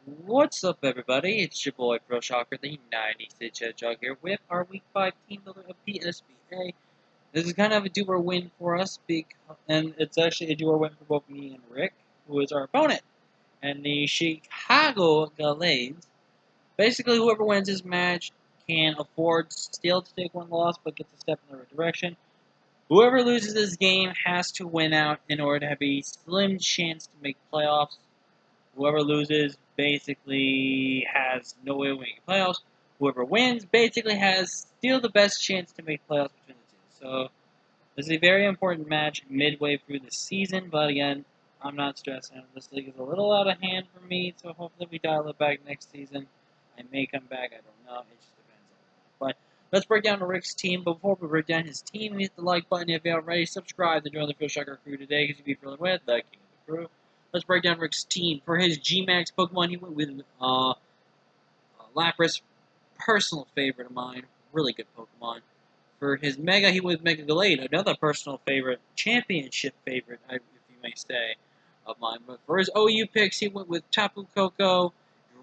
What's up, everybody? It's your boy Pro Shocker, the 96 Hedgehog here with our Week 5 Team Builder of PSBA. This is kind of a do-or win for us, and it's actually a do-or win for both me and Rick, who is our opponent. And the Chicago Galades, basically whoever wins this match can afford still to take one loss, but gets a step in the right direction. Whoever loses this game has to win out in order to have a slim chance to make playoffs. Whoever loses basically has no way of winning playoffs. Whoever wins basically has still the best chance to make playoffs between the two. So this is a very important match midway through the season, but again, I'm not stressing. This league is a little out of hand for me, so hopefully we dial it back next season. I may come back, I don't know. It just depends on that. But let's break down Rick's team. Before we break down his team, hit the like button if you haven't already. Subscribe to join the Field Shocker crew today because you'll be feeling with the king of the crew. Let's break down Rick's team. For his G-Max Pokemon, he went with Lapras, personal favorite of mine, really good Pokemon. For his Mega, he went with Mega Gallade, another personal favorite, championship favorite, if you may say, of mine. But for his OU picks, he went with Tapu Koko,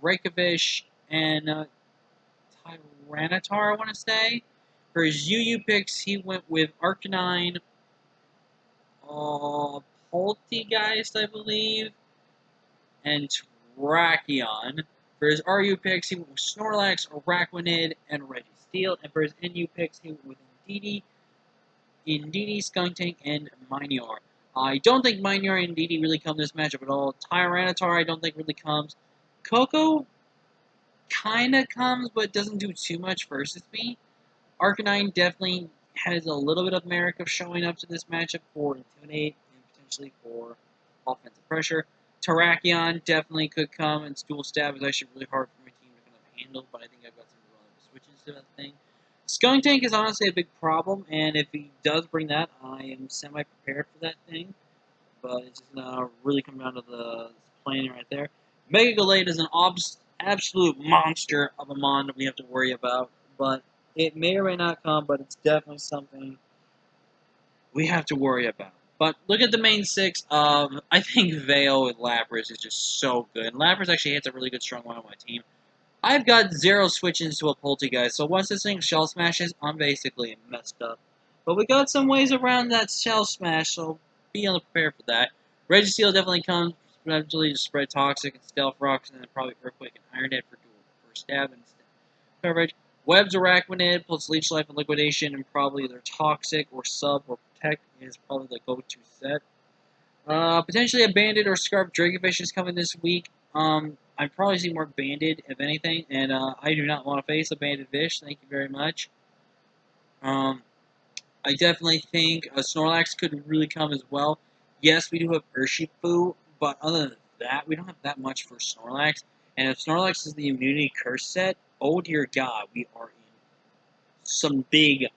Dracovish, and Tyranitar, I want to say. For his UU picks, he went with Arcanine, Poltegeist, I believe, and Terrakion. For his RU picks, he went with Snorlax, Araquanid, and Registeel. And for his NU picks, he went with Indeedee, Skuntank, and Minior. I don't think Minior and Indeedee really come this matchup at all. Tyranitar, I don't think really comes. Coco kind of comes, but doesn't do too much versus me. Arcanine definitely has a little bit of merit of showing up to this matchup for Intimidate and potentially for offensive pressure. Terrakion definitely could come, and Dual Stab is actually really hard for my team to kind of handle, but I think I've got some reliable switches to that thing. Skuntank is honestly a big problem, and if he does bring that, I am semi-prepared for that thing, but it's just going to really come down to the planning right there. Mega Gallade is an absolute monster of a mon that we have to worry about, but it may or may not come, but it's definitely something we have to worry about. But look at the main six. I think Veil with Lapras is just so good. And Lapras actually hits a really good strong one on my team. I've got 0 switches to a Poltegeist, so once this thing Shell Smashes, I'm basically messed up. But we got some ways around that Shell Smash, so be unprepared for that. Registeel definitely comes, eventually to spread Toxic and Stealth Rocks, and then probably Earthquake and Iron Head for stab and coverage. Web's Araquanid plus Leech Life and Liquidation, and probably either Toxic or Sub or Protect is probably the go-to set. Potentially a Bandit or Scarf Dracovish is coming this week. I'd probably see more Bandit, if anything, and I do not want to face a Bandit Fish. Thank you very much. I definitely think Snorlax could really come as well. Yes, we do have Urshifu, but other than that, we don't have that much for Snorlax. And if Snorlax is the Immunity Curse set, oh dear God, we are in some big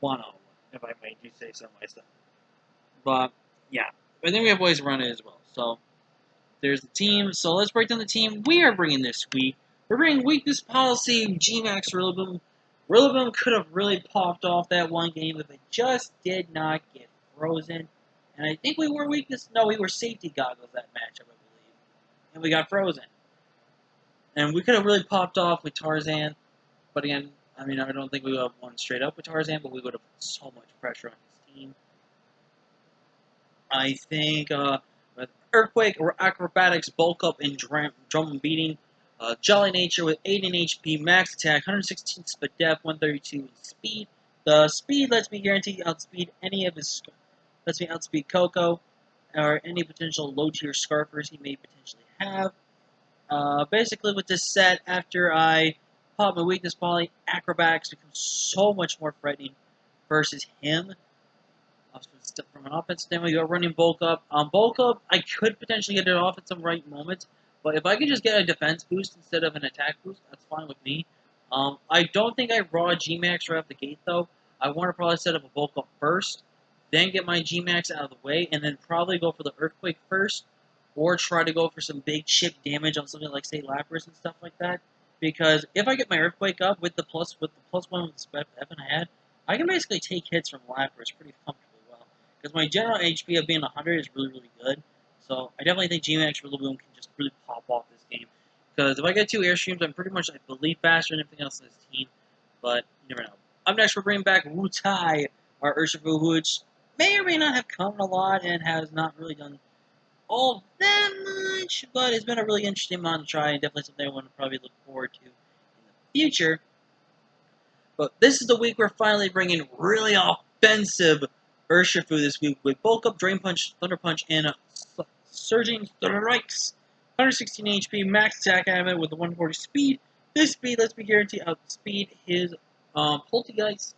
guano, if I may do say so myself. But, yeah, I think we have ways around it as well. So, there's the team. So, let's break down the team we are bringing this week. We're bringing Weakness Policy, G-Max Rillaboom. Rillaboom could have really popped off that one game if it just did not get frozen. And I think we were Weakness. No, we were Safety Goggles that matchup, I believe. And we got frozen. And we could have really popped off with Tarzan. But again, I mean, I don't think we would have won straight up with Tarzan, but we would have put so much pressure on his team. I think with Earthquake or Acrobatics, Bulk Up, and Drum Beating, Jolly Nature with 80 HP, Max Attack, 116 Speed Def, 132 in Speed. The Speed lets me guarantee outspeed any of his, lets me outspeed Coco, or any potential low-tier Scarfers he may potentially have. Basically, with this set, after I pop my Weakness Poly, Acrobatics becomes so much more threatening versus him. From an offense standpoint, we go running Bulk Up. Bulk Up, I could potentially get it off at some right moments, but if I could just get a defense boost instead of an attack boost, that's fine with me. I don't think I raw G-Max right off the gate, though. I want to probably set up a Bulk Up first, then get my G-Max out of the way, and then probably go for the Earthquake first, or try to go for some big chip damage on something like, say, Lapras and stuff like that. Because if I get my Earthquake up with the plus one with the Spec F I had, I can basically take hits from Lapras pretty comfortably well. Because my general HP of being 100 is really, really good. So I definitely think G-Max Rillaboom can just really pop off this game. Because if I get 2 Airstreams, I'm pretty much, I believe, faster than everything else in this team. But you never know. Up next, we're bringing back Wu-Tai, our Urshifu, which may or may not have come a lot and has not really done all that much, but it's been a really interesting mon to try, and definitely something I want to probably look forward to in the future. But this is the week we're finally bringing really offensive Urshifu this week with Bulk Up, Drain Punch, Thunder Punch, and Surging Strikes. 116 HP, max attack out of it with the 140 speed. This speed lets me guarantee outspeed his Poltegeist,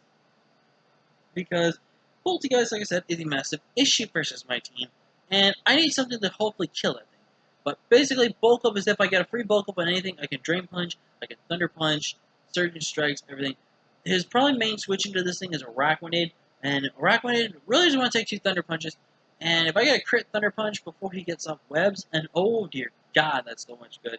because Poltegeist, like I said, is a massive issue versus my team, and I need something to hopefully kill that thing. But basically, Bulk Up is if I get a free Bulk Up on anything, I can Drain Punch, I can Thunder Punch, Surging Strikes, everything. His probably main switching to this thing is Arachnoid, and Arachnoid really just want to take 2 Thunder Punches, and if I get a crit Thunder Punch before he gets off webs, and oh dear God, that's so much good.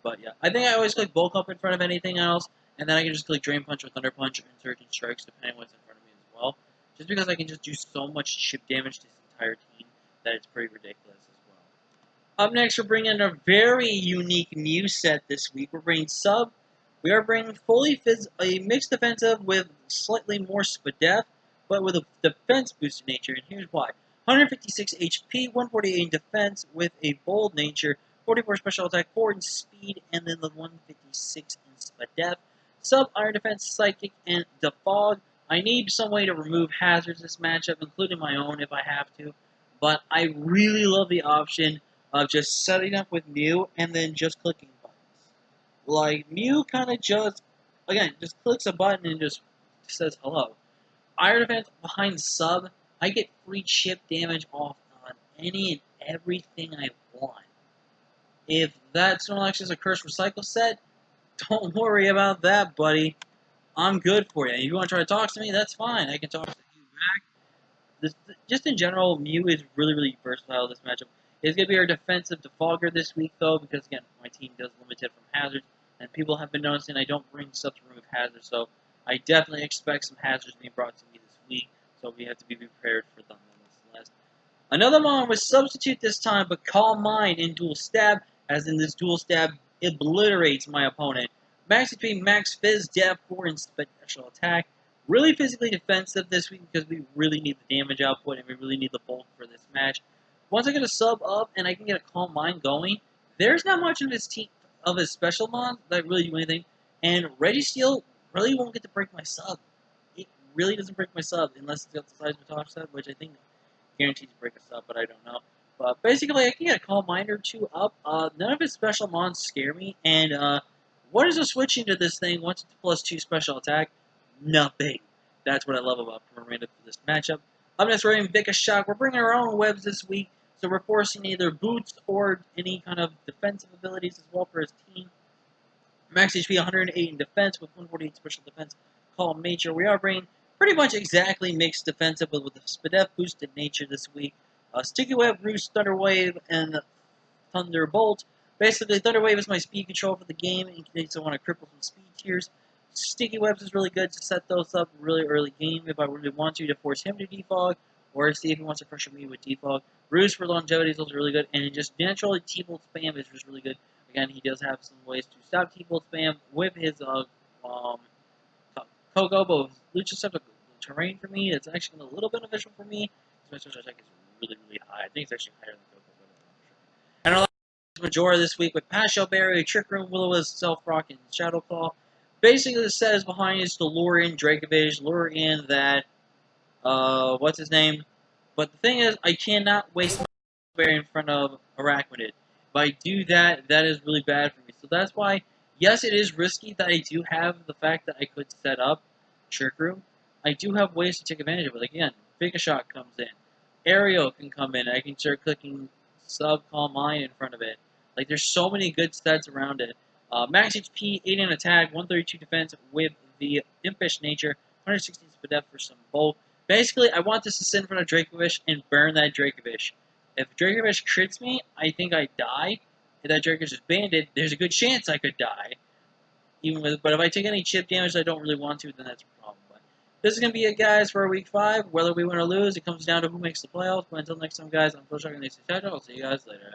But yeah, I think I always click Bulk Up in front of anything else, and then I can just click Drain Punch or Thunder Punch or Surging Strikes, depending on what's in front of me as well. Just because I can just do so much chip damage to this entire team that it's pretty ridiculous as well. Up next, we're bringing a very unique Mew set this week. We're bringing Sub. We are bringing a mixed defensive with slightly more Spadef, but with a defense boosted nature, and here's why. 156 HP, 148 in defense with a bold nature, 44 special attack, 4 in speed, and then the 156 in Spadef. Sub, Iron Defense, Psychic, and Defog. I need some way to remove hazards this matchup, including my own if I have to, but I really love the option of just setting up with Mew and then just clicking buttons. Like, Mew kind of just, again, just clicks a button and just says hello. Iron Defense behind Sub, I get free chip damage off on any and everything I want. If that Snorlax is a Curse Recycle set, don't worry about that, buddy. I'm good for you. If you want to try to talk to me, that's fine. I can talk to you back. Just in general, Mew is really, really versatile this matchup. It's going to be our defensive defogger this week, though, because, again, my team does limit it from hazards, and people have been noticing I don't bring stuff to remove hazards, so I definitely expect some hazards being brought to me this week, so we have to be prepared for them nonetheless. Another mon was substitute this time, but Calm Mind in Dual Stab, as in this Dual Stab obliterates my opponent. Max HP, Max Fizz, Def 4 in special attack. Really physically defensive this week because we really need the damage output and we really need the bulk for this match. Once I get a sub up and I can get a Calm Mind going, there's not much of his special mon that really do anything. And Registeel really won't get to break my sub. It really doesn't break my sub unless it's got the Seismitosh set, which I think guaranteed to break a sub, but I don't know. But basically, I can get a Calm Mind or 2 up. None of his special mons scare me, and what is the switching to this thing once it's plus 2 special attack? Nothing. That's what I love about Miranda for this matchup. Up next, we're in Vika Shock. We're bringing our own webs this week, so we're forcing either boots or any kind of defensive abilities as well for his team. Max HP 108 in defense with 148 special defense. Calm Nature. We are bringing pretty much exactly mixed defensive with the Spadef boosted nature this week. Sticky Web, Roost, Thunder Wave, and Thunderbolt. Basically, Thunder Wave is my speed control for the game in case I want to cripple some speed tiers. Sticky Webs is really good to set those up really early game if I really want to force him to defog, or see if he wants to pressure me with defog. Roost for longevity is also really good, and just naturally T-Bolt spam is just really good. Again, he does have some ways to stop T-Bolt spam with his Coco, but with Luchaceptive terrain for me, it's actually a little beneficial for me. My special attack is really, really high. I think it's actually higher than Coco, but I'm not sure. And our last Majora this week with Pastel Berry, Trick Room, Will-O-Wisp, Self-Rock, and Shadow Claw. Basically, the set is behind is to lure in Dracovish, lure in that, what's his name? But the thing is, I cannot waste my Berry in front of Arachnoid. If I do that, that is really bad for me. So that's why, yes, it is risky that I do have the fact that I could set up Trick Room. I do have ways to take advantage of it. Like, again, Vika Shock comes in. Aerial can come in. I can start clicking Sub Calm Mind in front of it. Like, there's so many good sets around it. Max HP, 8 in attack, 132 defense with the Impish nature, 116 Spadef for some bulk. Basically, I want this to sit in front of Dracovish and burn that Dracovish. If Dracovish crits me, I think I die. If that Dracovish is banded, there's a good chance I could die. But if I take any chip damage I don't really want to, then that's a problem. But this is going to be it, guys, for week 5. Whether we win or lose, it comes down to who makes the playoffs. But until next time, guys, I'm Phil Shark, and I'll see you guys later.